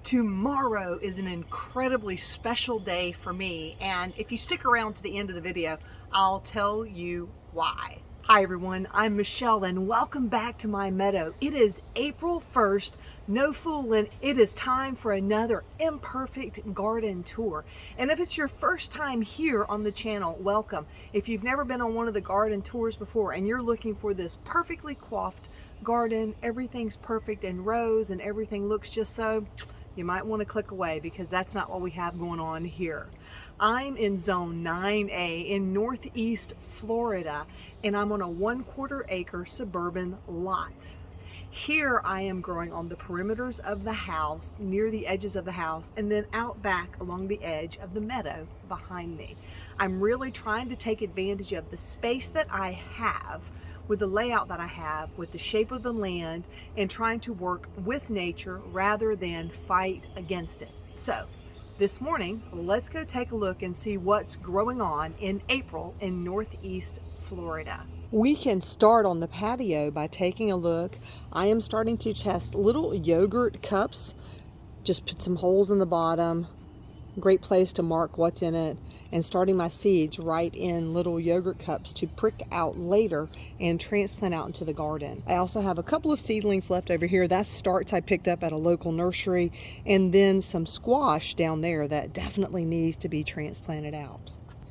Tomorrow is an incredibly special day for me, and if you stick around to the end of the video, I'll tell you why. Hi everyone, I'm Michelle and welcome back to my meadow. It is April 1st, no fooling, it is time for another Imperfect garden tour. And if it's your first time here on the channel, welcome. If you've never been on one of the garden tours before and you're looking for this perfectly coiffed garden, everything's perfect in rows and everything looks just so, you might want to click away because that's not what we have going on here. I'm in zone 9A in Northeast Florida, and I'm on a 1/4 acre suburban lot. Here I am growing on the perimeters of the house, near the edges of the house, and then out back along the edge of the meadow behind me. I'm really trying to take advantage of the space that I have, with the layout that I have, with the shape of the land, and trying to work with nature rather than fight against it. So this morning, let's go take a look and see what's growing on in April in Northeast Florida. We can start on the patio by taking a look. I am starting to test little yogurt cups. Just put some holes in the bottom. Great place to mark what's in it, and starting my seeds right in little yogurt cups to prick out later and transplant out into the garden. I also have a couple of seedlings left over here. That's starts I picked up at a local nursery, and then some squash down there that definitely needs to be transplanted out.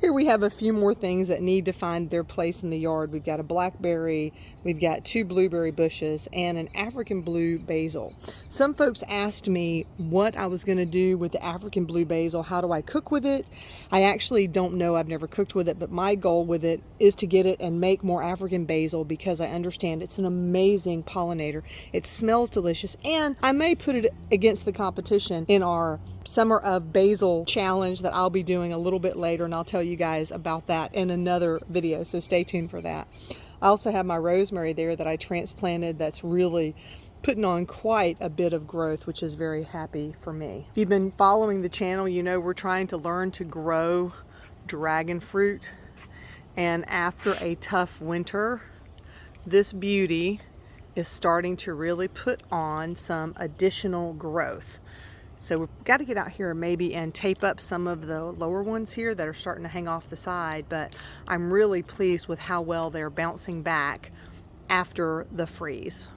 Here we have a few more things that need to find their place in the yard. We've got a blackberry, we've got 2 blueberry bushes, and an African blue basil. Some folks asked me what I was going to do with the African blue basil. How do I cook with it? I actually don't know. I've never cooked with it, but my goal with it is to get it and make more African basil because I understand it's an amazing pollinator. It smells delicious, and I may put it against the competition in our Summer of Basil challenge that I'll be doing a little bit later, and I'll tell you guys about that in another video, so stay tuned for that. I also have my rosemary there that I transplanted that's really putting on quite a bit of growth, which is very happy for me. If you've been following the channel, you know we're trying to learn to grow dragon fruit, and after a tough winter, this beauty is starting to really put on some additional growth. So we've got to get out here maybe and tape up some of the lower ones here that are starting to hang off the side, but I'm really pleased with how well they're bouncing back after the freeze.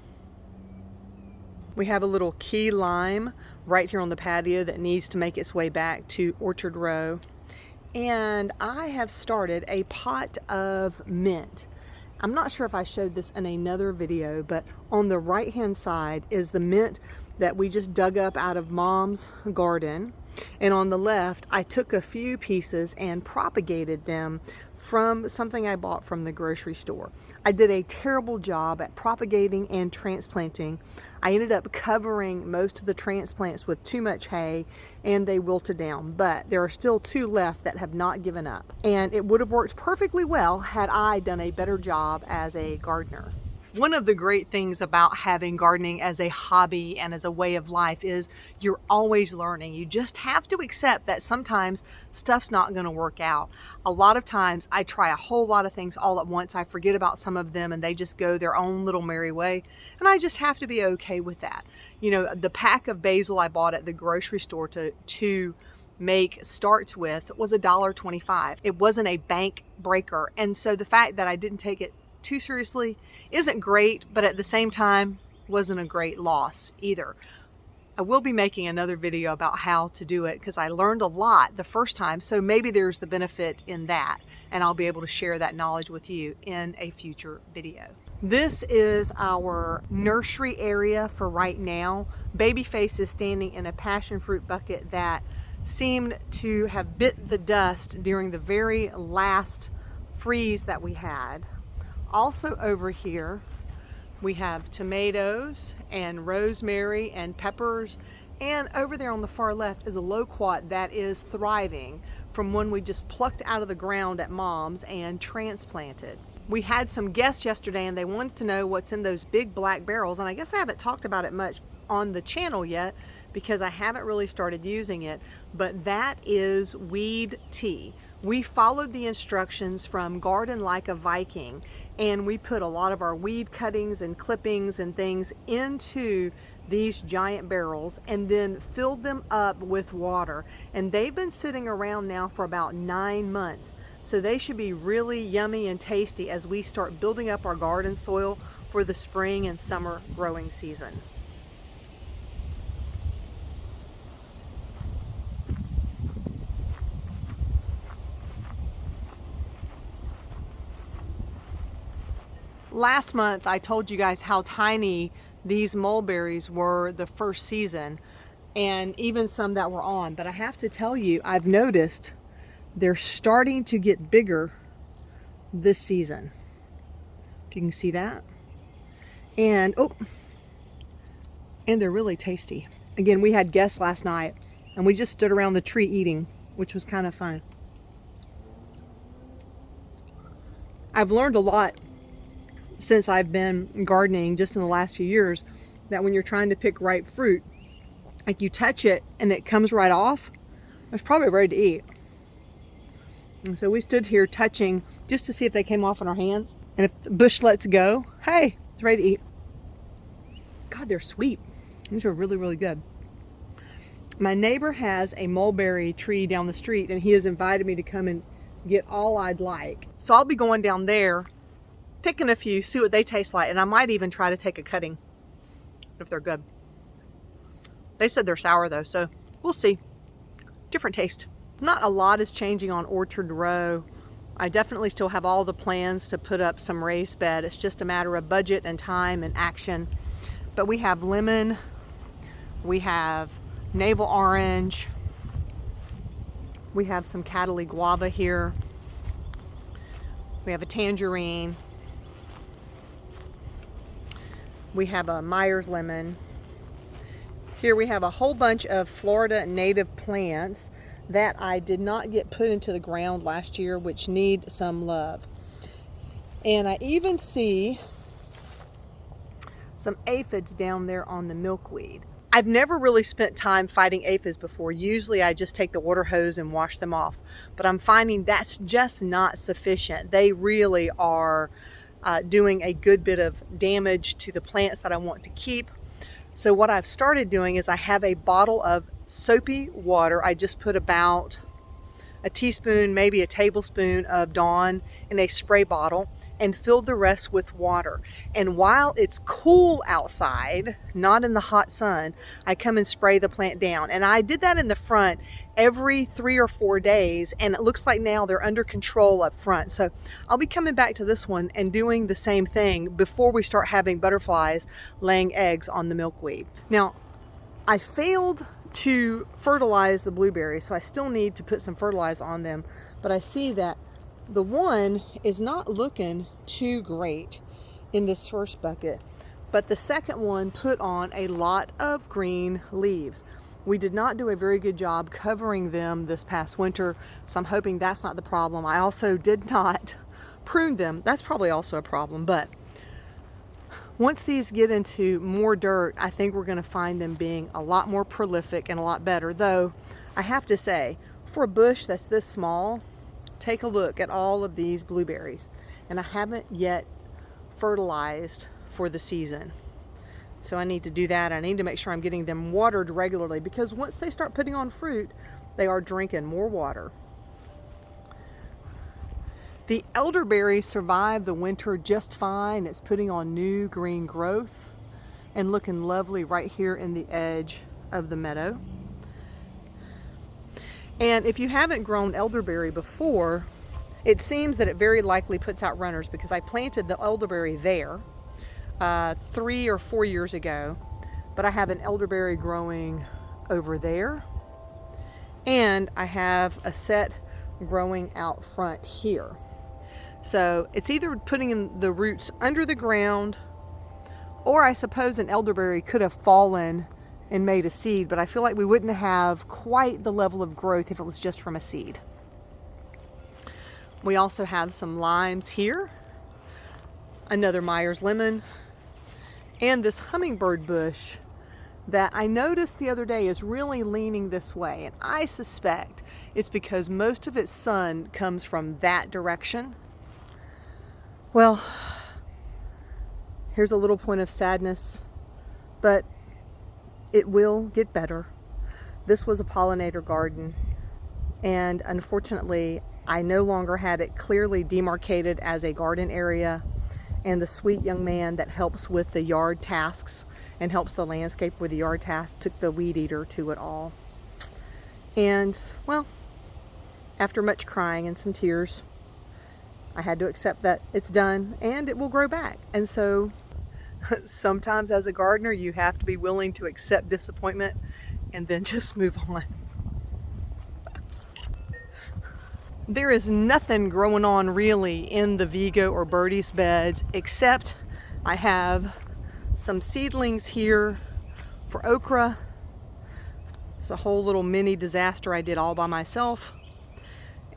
We have a little key lime right here on the patio that needs to make its way back to Orchard Row. And I have started a pot of mint. I'm not sure if I showed this in another video, but on the right hand side is the mint that we just dug up out of Mom's garden, and on the left I took a few pieces and propagated them from something I bought from the grocery store. I did a terrible job at propagating and transplanting. I ended up covering most of the transplants with too much hay and they wilted down, but there are still 2 left that have not given up, and it would have worked perfectly well had I done a better job as a gardener. One of the great things about having gardening as a hobby and as a way of life is you're always learning. You just have to accept that sometimes stuff's not going to work out. A lot of times I try a whole lot of things all at once. I forget about some of them and they just go their own little merry way. And I just have to be okay with that. You know, the pack of basil I bought at the grocery store to make starts with was $1.25. It wasn't a bank breaker. And so the fact that I didn't take it too seriously isn't great, but at the same time wasn't a great loss either. I will be making another video about how to do it because I learned a lot the first time, so maybe there's the benefit in that, and I'll be able to share that knowledge with you in a future video. This is our nursery area for right now. Babyface is standing in a passion fruit bucket that seemed to have bit the dust during the very last freeze that we had. Also over here we have tomatoes and rosemary and peppers, and over there on the far left is a loquat that is thriving from one we just plucked out of the ground at Mom's and transplanted. We had some guests yesterday and they wanted to know what's in those big black barrels, and I guess I haven't talked about it much on the channel yet because I haven't really started using it, but that is weed tea. We followed the instructions from Garden Like a Viking, and we put a lot of our weed cuttings and clippings and things into these giant barrels and then filled them up with water. And they've been sitting around now for about 9 months. So they should be really yummy and tasty as we start building up our garden soil for the spring and summer growing season. Last month I told you guys how tiny these mulberries were the first season, and even some that were on, but I have to tell you, I've noticed they're starting to get bigger this season. If you can see that. And and they're really tasty. Again, we had guests last night and we just stood around the tree eating, which was kind of fun. I've learned a lot since I've been gardening just in the last few years, that when you're trying to pick ripe fruit, like you touch it and it comes right off, it's probably ready to eat. And so we stood here touching just to see if they came off in our hands. And if the bush lets go, hey, it's ready to eat. God, they're sweet. These are really, really good. My neighbor has a mulberry tree down the street and he has invited me to come and get all I'd like. So I'll be going down there, picking a few, see what they taste like, and I might even try to take a cutting if they're good. They said they're sour though, so we'll see. Different taste. Not a lot is changing on Orchard Row. I definitely still have all the plans to put up some raised bed. It's just a matter of budget and time and action. But we have lemon, we have navel orange, we have some Cataly guava here, we have a tangerine, we have a Myers lemon. Here we have a whole bunch of Florida native plants that I did not get put into the ground last year, which need some love. And I even see some aphids down there on the milkweed. I've never really spent time fighting aphids before. Usually I just take the water hose and wash them off, but I'm finding that's just not sufficient. They really are doing a good bit of damage to the plants that I want to keep. So what I've started doing is I have a bottle of soapy water. I just put about a teaspoon, maybe a tablespoon of Dawn in a spray bottle and filled the rest with water. And while it's cool outside, not in the hot sun, I come and spray the plant down. And I did that in the front every 3 or 4 days, and it looks like now they're under control up front. So I'll be coming back to this one and doing the same thing before we start having butterflies laying eggs on the milkweed. Now, I failed to fertilize the blueberries, so I still need to put some fertilizer on them, but I see that the one is not looking too great in this first bucket, but the second one put on a lot of green leaves. We did not do a very good job covering them this past winter, so I'm hoping that's not the problem. I also did not prune them. That's probably also a problem, but once these get into more dirt, I think we're going to find them being a lot more prolific and a lot better. Though, I have to say, for a bush that's this small, take a look at all of these blueberries. And I haven't yet fertilized for the season. So I need to do that. I need to make sure I'm getting them watered regularly, because once they start putting on fruit, they are drinking more water. The elderberry survived the winter just fine. It's putting on new green growth and looking lovely right here in the edge of the meadow. And if you haven't grown elderberry before, it seems that it very likely puts out runners, because I planted the elderberry there 3 or 4 years ago, but I have an elderberry growing over there, and I have a set growing out front here. So it's either putting in the roots under the ground, or I suppose an elderberry could have fallen and made a seed, but I feel like we wouldn't have quite the level of growth if it was just from a seed. We also have some limes here, another Myers lemon, and this hummingbird bush that I noticed the other day is really leaning this way, and I suspect it's because most of its sun comes from that direction. Well, here's a little point of sadness, but it will get better. This was a pollinator garden, and unfortunately I no longer had it clearly demarcated as a garden area, and the sweet young man that helps with the yard tasks and helps the landscape with the yard tasks took the weed eater to it all. And well, after much crying and some tears, I had to accept that it's done and it will grow back. And so sometimes as a gardener, you have to be willing to accept disappointment and then just move on. There is nothing growing on really in the Vigo or Birdie's beds, except I have some seedlings here for okra. It's a whole little mini disaster I did all by myself.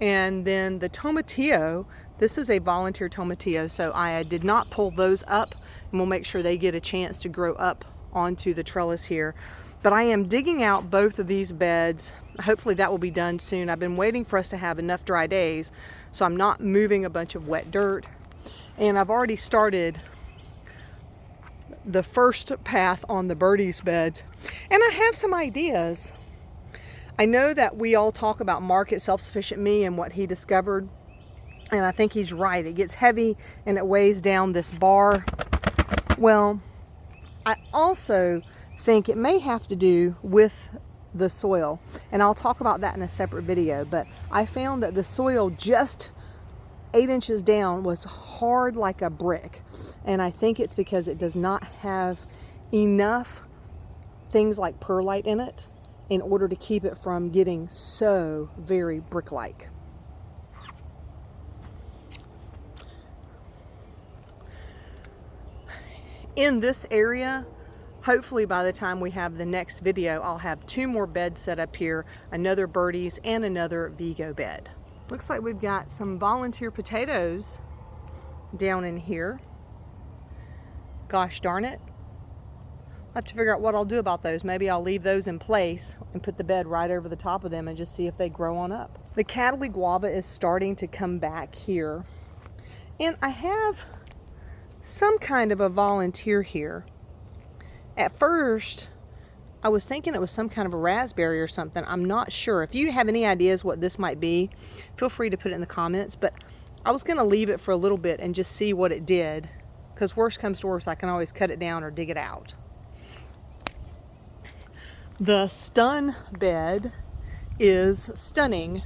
And then the tomatillo, this is a volunteer tomatillo, so I did not pull those up, and we'll make sure they get a chance to grow up onto the trellis here. But I am digging out both of these beds. Hopefully that will be done soon. I've been waiting for us to have enough dry days, so I'm not moving a bunch of wet dirt. And I've already started the first path on the Birdie's beds, and I have some ideas. I know that we all talk about Mark at Self-Sufficient Me and what he discovered, and I think he's right. It gets heavy and it weighs down this bar. Well, I also think it may have to do with the soil, and I'll talk about that in a separate video. But I found that the soil just 8 inches down was hard like a brick, and I think it's because it does not have enough things like perlite in it in order to keep it from getting so very brick-like. In this area, hopefully by the time we have the next video, I'll have 2 more beds set up here, another Birdie's and another Vigo bed. Looks like we've got some volunteer potatoes down in here. Gosh darn it. I'll have to figure out what I'll do about those. Maybe I'll leave those in place and put the bed right over the top of them and just see if they grow on up. The Cataly guava is starting to come back here. And I have some kind of a volunteer here. At first, I was thinking it was some kind of a raspberry or something. I'm not sure. If you have any ideas what this might be, feel free to put it in the comments. But I was going to leave it for a little bit and just see what it did, because worst comes to worst, I can always cut it down or dig it out. The stun bed is stunning.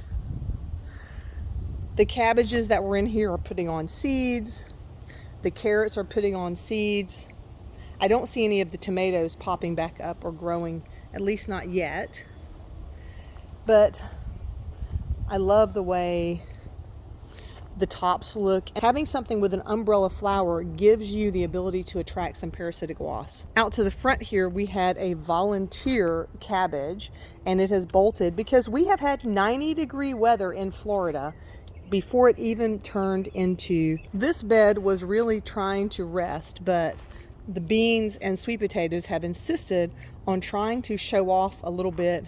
The cabbages that were in here are putting on seeds. The carrots are putting on seeds. I don't see any of the tomatoes popping back up or growing, at least not yet. But I love the way the tops look. Having something with an umbrella flower gives you the ability to attract some parasitic wasps. Out to the front here, we had a volunteer cabbage, and it has bolted because we have had 90-degree weather in Florida before it even turned into. This bed was really trying to rest, but the beans and sweet potatoes have insisted on trying to show off a little bit.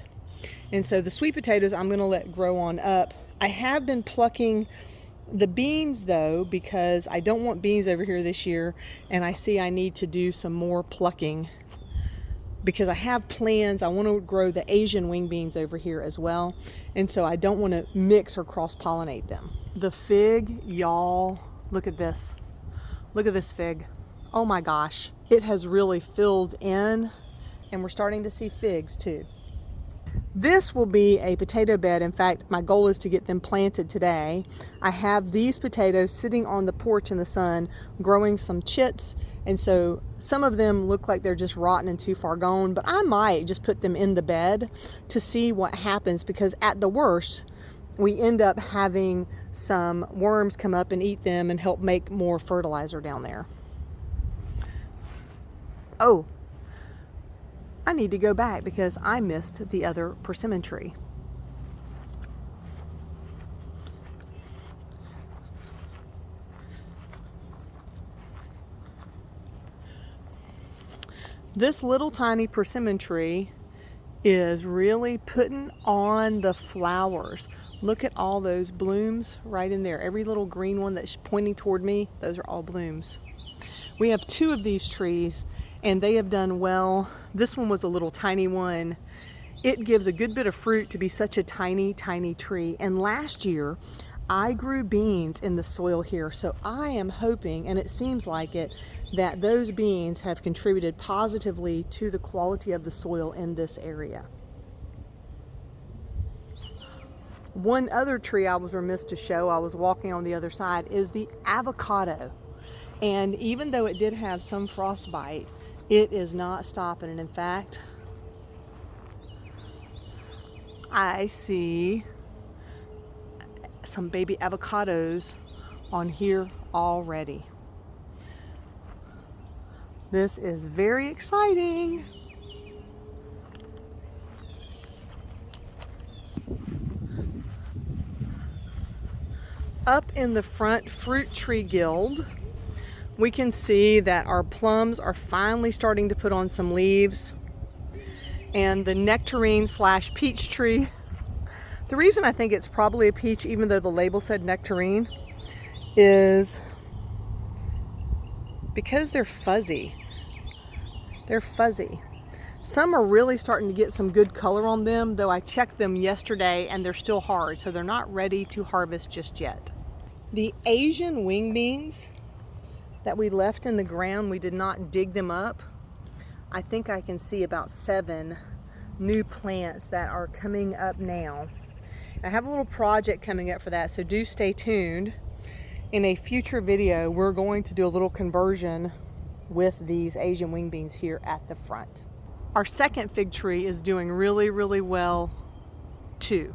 And so the sweet potatoes I'm going to let grow on up. I have been plucking the beans though, because I don't want beans over here this year, and I see I need to do some more plucking because I have plans. I want to grow the Asian wing beans over here as well, and so I don't want to mix or cross-pollinate them. The fig, y'all, look at this. Look at this fig. Oh my gosh, it has really filled in, and we're starting to see figs too. This will be a potato bed. In fact, my goal is to get them planted today. I have these potatoes sitting on the porch in the sun, growing some chits, and so some of them look like they're just rotten and too far gone, but I might just put them in the bed to see what happens, because at the worst, we end up having some worms come up and eat them and help make more fertilizer down there. Oh, I need to go back because I missed the other persimmon tree. This little tiny persimmon tree is really putting on the flowers. Look at all those blooms right in there. Every little green one that's pointing toward me, those are all blooms. We have 2 of these trees, and they have done well. This one was a little tiny one. It gives a good bit of fruit to be such a tiny, tiny tree. And last year, I grew beans in the soil here, so I am hoping, and it seems like it, that those beans have contributed positively to the quality of the soil in this area. One other tree I was remiss to show, I was walking on the other side, is the avocado. And even though it did have some frostbite, it is not stopping. And in fact, I see some baby avocados on here already. This is very exciting. Up in the front fruit tree guild, we can see that our plums are finally starting to put on some leaves. And the nectarine / peach tree, the reason I think it's probably a peach, even though the label said nectarine, is because they're fuzzy. They're fuzzy. Some are really starting to get some good color on them, though I checked them yesterday and they're still hard, so they're not ready to harvest just yet. The Asian wing beans that we left in the ground, we did not dig them up. I think I can see about 7 new plants that are coming up now. I have a little project coming up for that, so do stay tuned. In a future video, we're going to do a little conversion with these Asian wing beans here at the front. Our second fig tree is doing really, really well too.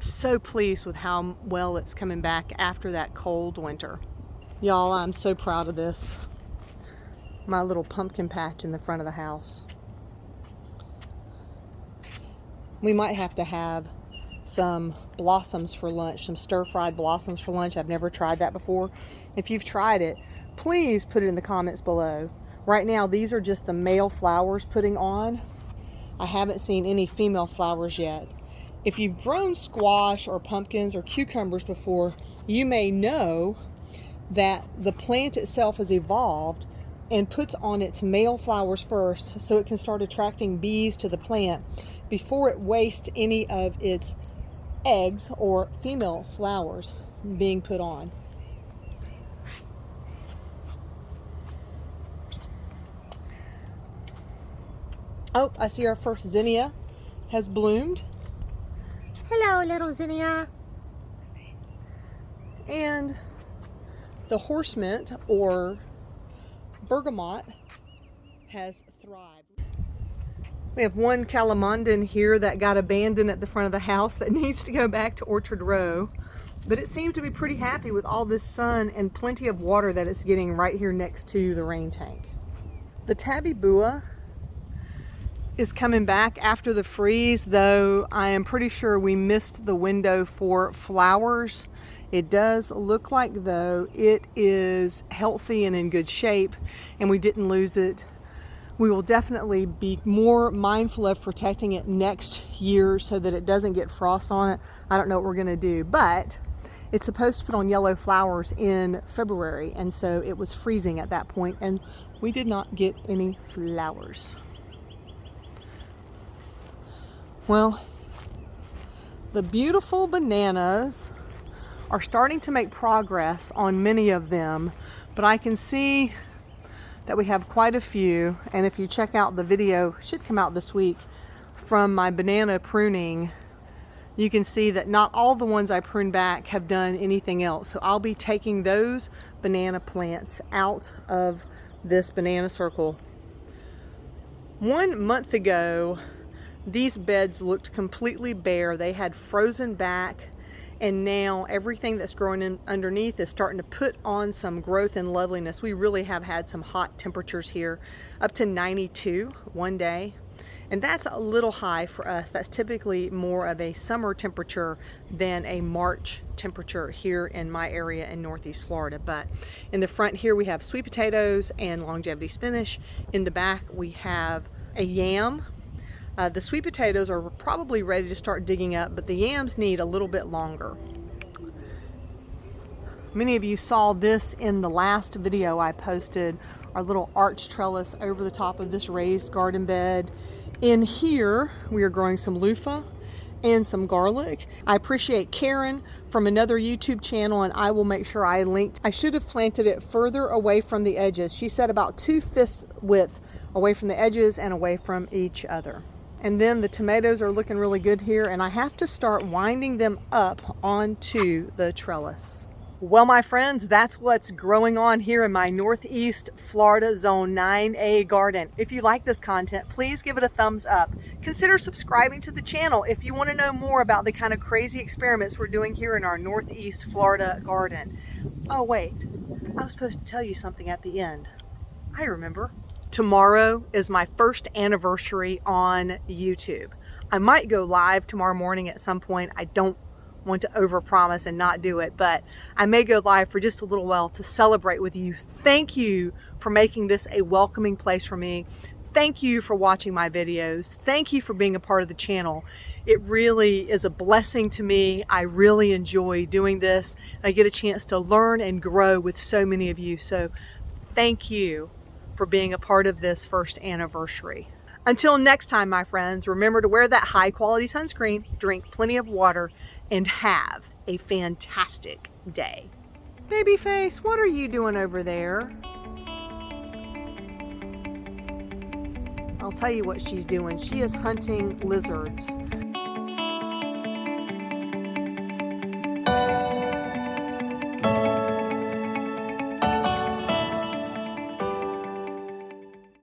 So pleased with how well it's coming back after that cold winter. Y'all, I'm so proud of this. My little pumpkin patch in the front of the house. We might have to have some blossoms for lunch, some stir-fried blossoms for lunch. I've never tried that before. If you've tried it, please put it in the comments below. Right now, these are just the male flowers putting on. I haven't seen any female flowers yet. If you've grown squash or pumpkins or cucumbers before, you may know that the plant itself has evolved and puts on its male flowers first so it can start attracting bees to the plant before it wastes any of its eggs or female flowers being put on. Oh, I see our first zinnia has bloomed. Hello, little zinnia. And the horse mint or bergamot has thrived. We have one calamondin here that got abandoned at the front of the house that needs to go back to Orchard Row, but it seems to be pretty happy with all this sun and plenty of water that it's getting right here next to the rain tank. The tabby bua is coming back after the freeze, though I am pretty sure we missed the window for flowers. It does look like, though, it is healthy and in good shape, and we didn't lose it. We will definitely be more mindful of protecting it next year so that it doesn't get frost on it. I don't know what we're going to do, but it's supposed to put on yellow flowers in February, and so it was freezing at that point, and we did not get any flowers. Well, the beautiful bananas are starting to make progress on many of them, but I can see that we have quite a few, and if you check out the video, should come out this week, from my banana pruning, you can see that not all the ones I pruned back have done anything else. So I'll be taking those banana plants out of this banana circle. 1 month ago, these beds looked completely bare. They had frozen back, and now everything that's growing in underneath is starting to put on some growth and loveliness. We really have had some hot temperatures here, up to 92 one day, and that's a little high for us. That's typically more of a summer temperature than a March temperature here in my area in Northeast Florida. But in the front here we have sweet potatoes and longevity spinach. In the back we have a yam. The sweet potatoes are probably ready to start digging up, but the yams need a little bit longer. Many of you saw this in the last video I posted our little arch trellis over the top of this raised garden bed. In here, we are growing some loofah and some garlic. I appreciate Karen from another YouTube channel, and I will make sure I linked. I should have planted it further away from the edges. She said about 2 fists width away from the edges and away from each other. And then the tomatoes are looking really good here, and I have to start winding them up onto the trellis. Well, my friends, that's what's growing on here in my Northeast Florida Zone 9A garden. If you like this content, please give it a thumbs up. Consider subscribing to the channel if you want to know more about the kind of crazy experiments we're doing here in our Northeast Florida garden. Oh wait, I was supposed to tell you something at the end. I remember. Tomorrow is my first anniversary on YouTube. I might go live tomorrow morning at some point. I don't want to overpromise and not do it, but I may go live for just a little while to celebrate with you. Thank you for making this a welcoming place for me. Thank you for watching my videos. Thank you for being a part of the channel. It really is a blessing to me. I really enjoy doing this. I get a chance to learn and grow with so many of you. So thank you for being a part of this first anniversary. Until next time, my friends, remember to wear that high quality sunscreen, drink plenty of water, and have a fantastic day. Babyface, what are you doing over there? I'll tell you what she's doing. She is hunting lizards.